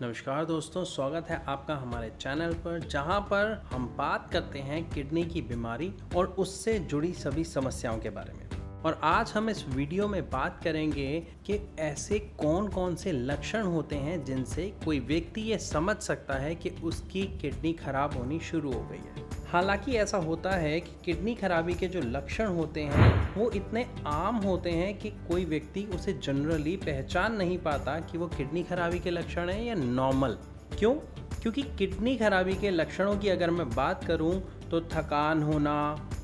नमस्कार दोस्तों, स्वागत है आपका हमारे चैनल पर जहां पर हम बात करते हैं किडनी की बीमारी और उससे जुड़ी सभी समस्याओं के बारे में। और आज हम इस वीडियो में बात करेंगे कि ऐसे कौन कौन से लक्षण होते हैं जिनसे कोई व्यक्ति ये समझ सकता है कि उसकी किडनी खराब होनी शुरू हो गई है। हालांकि ऐसा होता है कि किडनी खराबी के जो लक्षण होते हैं वो इतने आम होते हैं कि कोई व्यक्ति उसे जनरली पहचान नहीं पाता कि वो किडनी खराबी के लक्षण है या नॉर्मल। क्यों? क्योंकि किडनी खराबी के लक्षणों की अगर मैं बात करूं तो थकान होना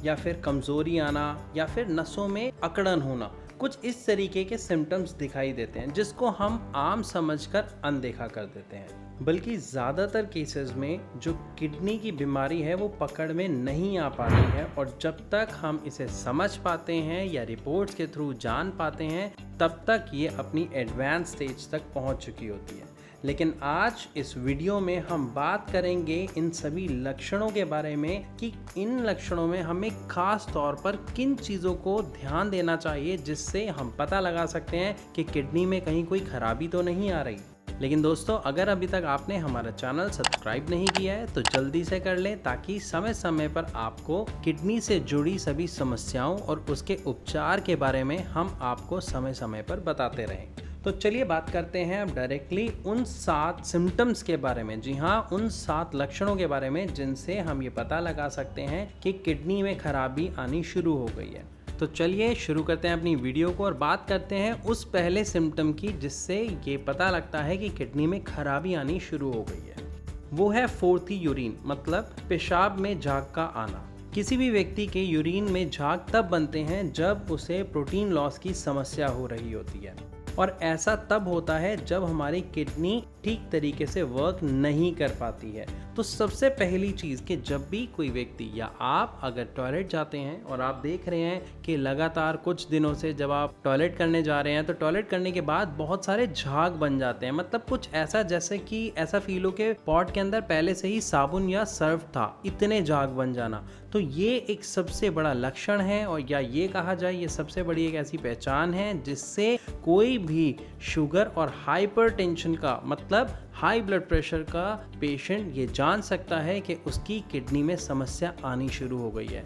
या फिर कमज़ोरी आना या फिर नसों में अकड़न होना, कुछ इस तरीके के सिम्टम्स दिखाई देते हैं जिसको हम आम समझकर अनदेखा कर देते हैं। बल्कि ज़्यादातर केसेस में जो किडनी की बीमारी है वो पकड़ में नहीं आ पाती है और जब तक हम इसे समझ पाते हैं या रिपोर्ट्स के थ्रू जान पाते हैं तब तक ये अपनी एडवांस स्टेज तक पहुंच चुकी होती है। लेकिन आज इस वीडियो में हम बात करेंगे इन सभी लक्षणों के बारे में कि इन लक्षणों में हमें खास तौर पर किन चीज़ों को ध्यान देना चाहिए जिससे हम पता लगा सकते हैं कि किडनी में कहीं कोई खराबी तो नहीं आ रही। लेकिन दोस्तों, अगर अभी तक आपने हमारा चैनल सब्सक्राइब नहीं किया है तो जल्दी से कर लें ताकि समय समय पर आपको किडनी से जुड़ी सभी समस्याओं और उसके उपचार के बारे में हम आपको समय समय पर बताते रहें। तो चलिए बात करते हैं अब डायरेक्टली उन 7 सिम्टम्स के बारे में। जी हाँ, उन 7 लक्षणों के बारे में जिनसे हम ये पता लगा सकते हैं कि किडनी में खराबी आनी शुरू हो गई है। तो चलिए शुरू करते हैं अपनी वीडियो को और बात करते हैं उस पहले सिम्टम की जिससे ये पता लगता है कि किडनी में खराबी आनी शुरू हो गई है। वो है फोर्थी यूरिन, मतलब पेशाब में झाग का आना। किसी भी व्यक्ति के यूरिन में झाग तब बनते हैं जब उसे प्रोटीन लॉस की समस्या हो रही होती है और ऐसा तब होता है जब हमारी किडनी ठीक तरीके से वर्क नहीं कर पाती है। तो सबसे पहली चीज़ कि जब भी कोई व्यक्ति या आप अगर टॉयलेट जाते हैं और आप देख रहे हैं कि लगातार कुछ दिनों से जब आप टॉयलेट करने जा रहे हैं तो टॉयलेट करने के बाद बहुत सारे झाग बन जाते हैं, मतलब कुछ ऐसा जैसे कि ऐसा फील हो कि पॉट के अंदर पहले से ही साबुन या सर्फ था, इतने झाग बन जाना। तो ये एक सबसे बड़ा लक्षण है और या ये कहा जाए ये सबसे बड़ी एक ऐसी पहचान है जिससे कोई भी शुगर और हाइपरटेंशन का, मतलब हाई ब्लड प्रेशर का पेशेंट ये जान सकता है कि उसकी किडनी में समस्या आनी शुरू हो गई है।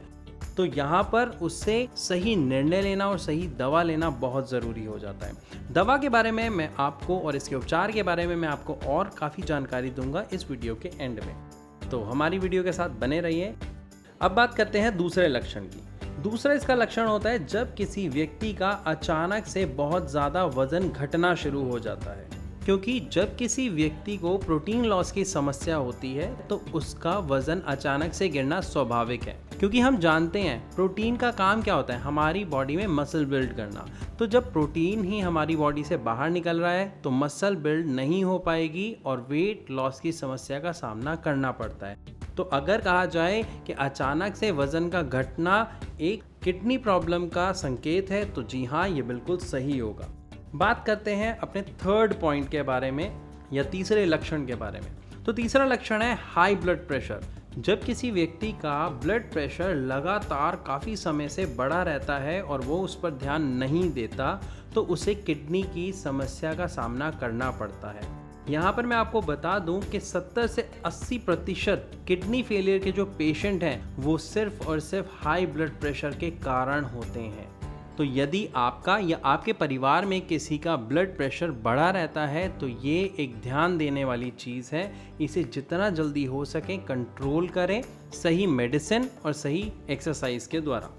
तो यहाँ पर उससे सही निर्णय लेना और सही दवा लेना बहुत ज़रूरी हो जाता है। दवा के बारे में मैं आपको और इसके उपचार के बारे में मैं आपको और काफ़ी जानकारी दूंगा इस वीडियो के एंड में, तो हमारी वीडियो के साथ बने रहिए। अब बात करते हैं दूसरे लक्षण की। दूसरा इसका लक्षण होता है जब किसी व्यक्ति का अचानक से बहुत ज़्यादा वजन घटना शुरू हो जाता है। क्योंकि जब किसी व्यक्ति को प्रोटीन लॉस की समस्या होती है तो उसका वजन अचानक से गिरना स्वाभाविक है, क्योंकि हम जानते हैं प्रोटीन का काम क्या होता है, हमारी बॉडी में मसल बिल्ड करना। तो जब प्रोटीन ही हमारी बॉडी से बाहर निकल रहा है तो मसल बिल्ड नहीं हो पाएगी और वेट लॉस की समस्या का सामना करना पड़ता है। तो अगर कहा जाए कि अचानक से वजन का घटना एक किडनी प्रॉब्लम का संकेत है तो जी हाँ, ये बिल्कुल सही होगा। बात करते हैं अपने थर्ड पॉइंट के बारे में या तीसरे लक्षण के बारे में। तो तीसरा लक्षण है हाई ब्लड प्रेशर। जब किसी व्यक्ति का ब्लड प्रेशर लगातार काफ़ी समय से बढ़ा रहता है और वो उस पर ध्यान नहीं देता तो उसे किडनी की समस्या का सामना करना पड़ता है। यहाँ पर मैं आपको बता दूं कि 70 से 80% किडनी फेलियर के जो पेशेंट हैं वो सिर्फ और सिर्फ हाई ब्लड प्रेशर के कारण होते हैं। तो यदि आपका या आपके परिवार में किसी का ब्लड प्रेशर बढ़ा रहता है तो ये एक ध्यान देने वाली चीज़ है। इसे जितना जल्दी हो सके कंट्रोल करें सही मेडिसिन और सही एक्सरसाइज के द्वारा।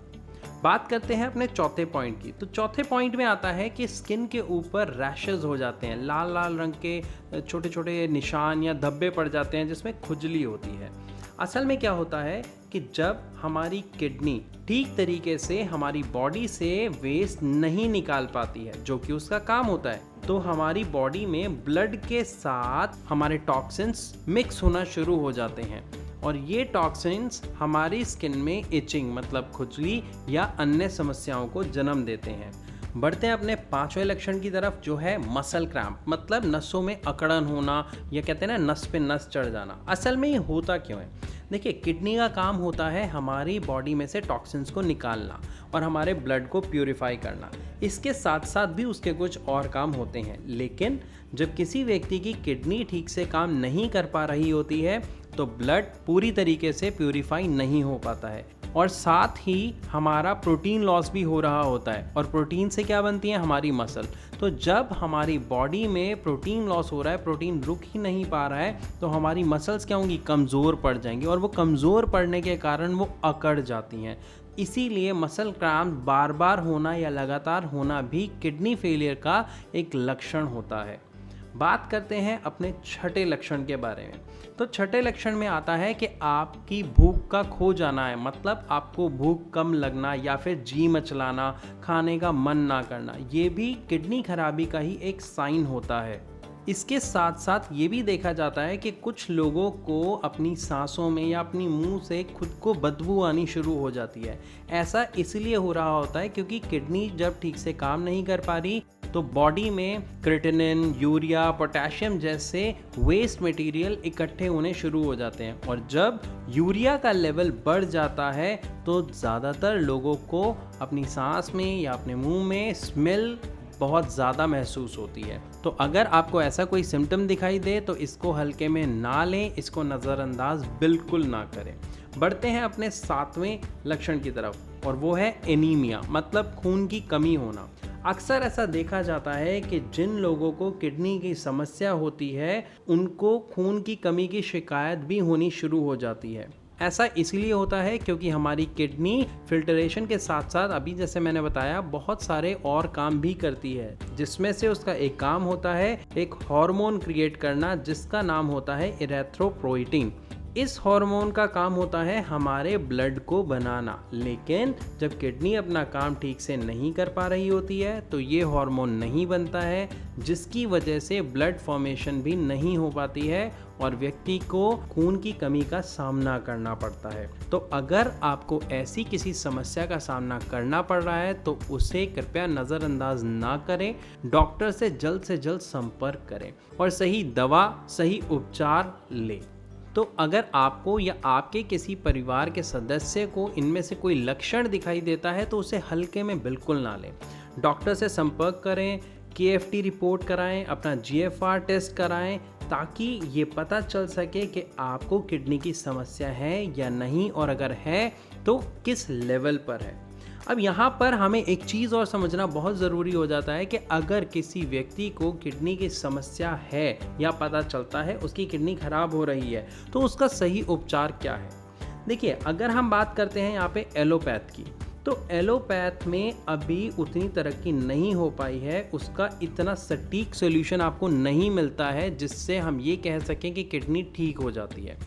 बात करते हैं अपने चौथे पॉइंट की। तो चौथे पॉइंट में आता है कि स्किन के ऊपर रैशेस हो जाते हैं, लाल लाल रंग के छोटे छोटे निशान या धब्बे पड़ जाते हैं जिसमें खुजली होती है। असल में क्या होता है कि जब हमारी किडनी ठीक तरीके से हमारी बॉडी से वेस्ट नहीं निकाल पाती है जो कि उसका काम होता है, तो हमारी बॉडी में ब्लड के साथ हमारे टॉक्सिन्स मिक्स होना शुरू हो जाते हैं और ये टॉक्सिन्स हमारी स्किन में इचिंग, मतलब खुजली या अन्य समस्याओं को जन्म देते हैं। बढ़ते हैं अपने पांचवें लक्षण की तरफ जो है मसल क्रैम्प, मतलब नसों में अकड़न होना या कहते हैं ना नस पे नस चढ़ जाना। असल में ये होता क्यों है? देखिए, किडनी का काम होता है हमारी बॉडी में से टॉक्सिन्स को निकालना और हमारे ब्लड को प्यूरिफाई करना। इसके साथ साथ भी उसके कुछ और काम होते हैं, लेकिन जब किसी व्यक्ति की किडनी ठीक से काम नहीं कर पा रही होती है तो ब्लड पूरी तरीके से प्यूरिफाई नहीं हो पाता है और साथ ही हमारा प्रोटीन लॉस भी हो रहा होता है। और प्रोटीन से क्या बनती है? हमारी मसल। तो जब हमारी बॉडी में प्रोटीन लॉस हो रहा है, प्रोटीन रुक ही नहीं पा रहा है, तो हमारी मसल्स क्या होंगी? कमज़ोर पड़ जाएंगी और वो कमज़ोर पड़ने के कारण वो अकड़ जाती हैं। इसीलिए मसल क्रैम्प बार बार होना या लगातार होना भी किडनी फेलियर का एक लक्षण होता है। बात करते हैं अपने छठे लक्षण के बारे में। तो छठे लक्षण में आता है कि आपकी भूख का खो जाना है, मतलब आपको भूख कम लगना या फिर जी मचलाना, खाने का मन ना करना। ये भी किडनी खराबी का ही एक साइन होता है। इसके साथ साथ ये भी देखा जाता है कि कुछ लोगों को अपनी सांसों में या अपनी मुंह से खुद को बदबू आनी शुरू हो जाती है। ऐसा इसलिए हो रहा होता है क्योंकि किडनी जब ठीक से काम नहीं कर पा रही तो बॉडी में क्रिएटिनिन, यूरिया, पोटेशियम जैसे वेस्ट मटेरियल इकट्ठे होने शुरू हो जाते हैं और जब यूरिया का लेवल बढ़ जाता है तो ज़्यादातर लोगों को अपनी सांस में या अपने मुंह में स्मेल बहुत ज़्यादा महसूस होती है। तो अगर आपको ऐसा कोई सिम्टम दिखाई दे तो इसको हल्के में ना लें, इसको नज़रअंदाज बिल्कुल ना करें। बढ़ते हैं अपने सातवें लक्षण की तरफ और वो है एनीमिया, मतलब खून की कमी होना। अक्सर ऐसा देखा जाता है कि जिन लोगों को किडनी की समस्या होती है उनको खून की कमी की शिकायत भी होनी शुरू हो जाती है। ऐसा इसलिए होता है क्योंकि हमारी किडनी फिल्टरेशन के साथ साथ अभी जैसे मैंने बताया बहुत सारे और काम भी करती है, जिसमें से उसका एक काम होता है एक हार्मोन क्रिएट करना जिसका नाम होता है इरेथ्रोपोइटिन। इस हार्मोन का काम होता है हमारे ब्लड को बनाना, लेकिन जब किडनी अपना काम ठीक से नहीं कर पा रही होती है तो ये हार्मोन नहीं बनता है, जिसकी वजह से ब्लड फॉर्मेशन भी नहीं हो पाती है और व्यक्ति को खून की कमी का सामना करना पड़ता है। तो अगर आपको ऐसी किसी समस्या का सामना करना पड़ रहा है तो उसे कृपया नज़रअंदाज ना करें, डॉक्टर से जल्द संपर्क करें और सही दवा, सही उपचार लें। तो अगर आपको या आपके किसी परिवार के सदस्य को इनमें से कोई लक्षण दिखाई देता है तो उसे हल्के में बिल्कुल ना लें। डॉक्टर से संपर्क करें, KFT रिपोर्ट कराएं, अपना GFR टेस्ट कराएं ताकि ये पता चल सके कि आपको किडनी की समस्या है या नहीं और अगर है तो किस लेवल पर है। अब यहाँ पर हमें एक चीज़ और समझना बहुत ज़रूरी हो जाता है कि अगर किसी व्यक्ति को किडनी की समस्या है या पता चलता है उसकी किडनी खराब हो रही है तो उसका सही उपचार क्या है। देखिए, अगर हम बात करते हैं यहाँ पे एलोपैथ की, तो एलोपैथ में अभी उतनी तरक्की नहीं हो पाई है, उसका इतना सटीक सॉल्यूशन आपको नहीं मिलता है जिससे हम ये कह सकें कि किडनी ठीक हो जाती है।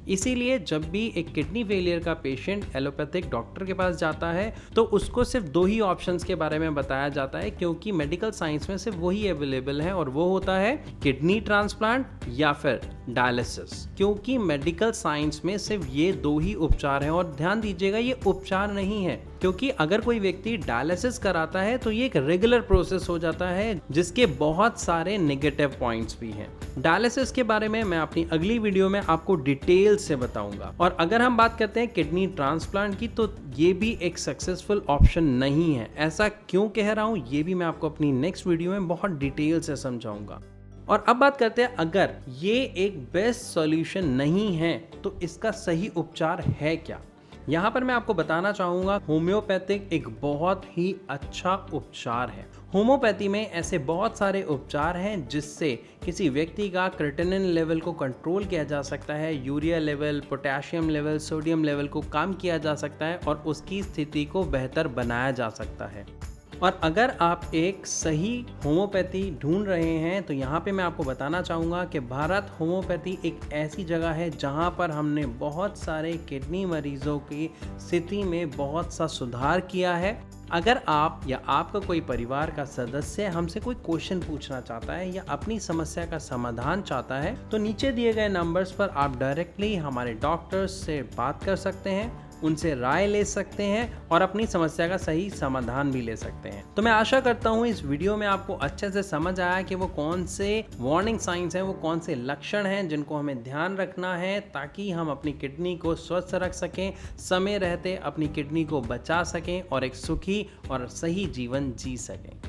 इसीलिए जब भी एक किडनी फेलियर का पेशेंट एलोपैथिक डॉक्टर के पास जाता है तो उसको सिर्फ दो ही ऑप्शंस के बारे में बताया जाता है, क्योंकि मेडिकल साइंस में सिर्फ वही अवेलेबल है और वो होता है किडनी ट्रांसप्लांट या फिर डायलिसिस। क्योंकि मेडिकल साइंस में सिर्फ ये दो ही उपचार हैं और ध्यान दीजिएगा ये उपचार नहीं है, क्योंकि अगर कोई व्यक्ति डायलिसिस कराता है तो ये एक रेगुलर प्रोसेस हो जाता है जिसके बहुत सारे नेगेटिव पॉइंट्स भी हैं। डायलिसिस के बारे में मैं अपनी अगली वीडियो में आपको डिटेल से बताऊंगा। और अगर हम बात करते हैं किडनी ट्रांसप्लांट की, तो ये भी एक सक्सेसफुल ऑप्शन नहीं है। ऐसा क्यों कह रहा हूँ ये भी मैं आपको अपनी नेक्स्ट वीडियो में बहुत डिटेल से समझाऊंगा। और अब बात करते हैं, अगर ये एक बेस्ट सॉल्यूशन नहीं है तो इसका सही उपचार है क्या। यहाँ पर मैं आपको बताना चाहूँगा होम्योपैथिक एक बहुत ही अच्छा उपचार है। होम्योपैथी में ऐसे बहुत सारे उपचार हैं जिससे किसी व्यक्ति का क्रिएटिनिन लेवल को कंट्रोल किया जा सकता है, urea level, potassium level, sodium level को कम किया जा सकता है और उसकी स्थिति को बेहतर बनाया जा सकता है। और अगर आप एक सही होम्योपैथी ढूंढ रहे हैं तो यहाँ पे मैं आपको बताना चाहूँगा कि भारत होम्योपैथी एक ऐसी जगह है जहाँ पर हमने बहुत सारे किडनी मरीजों की स्थिति में बहुत सा सुधार किया है। अगर आप या आपका कोई परिवार का सदस्य हमसे कोई क्वेश्चन पूछना चाहता है या अपनी समस्या का समाधान चाहता है तो नीचे दिए गए नंबर्स पर आप डायरेक्टली हमारे डॉक्टर्स से बात कर सकते हैं, उनसे राय ले सकते हैं और अपनी समस्या का सही समाधान भी ले सकते हैं। तो मैं आशा करता हूँ इस वीडियो में आपको अच्छे से समझ आया कि वो कौन से वार्निंग साइंस हैं, वो कौन से लक्षण हैं जिनको हमें ध्यान रखना है ताकि हम अपनी किडनी को स्वस्थ रख सकें, समय रहते अपनी किडनी को बचा सकें और एक सुखी और सही जीवन जी सकें।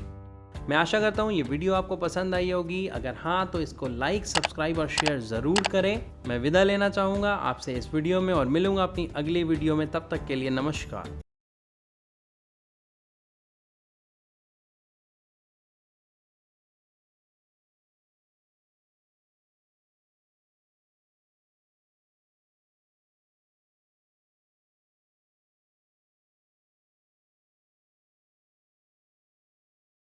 मैं आशा करता हूँ ये वीडियो आपको पसंद आई होगी। अगर हाँ तो इसको लाइक, सब्सक्राइब और शेयर ज़रूर करें। मैं विदा लेना चाहूँगा आपसे इस वीडियो में और मिलूँगा अपनी अगली वीडियो में। तब तक के लिए नमस्कार।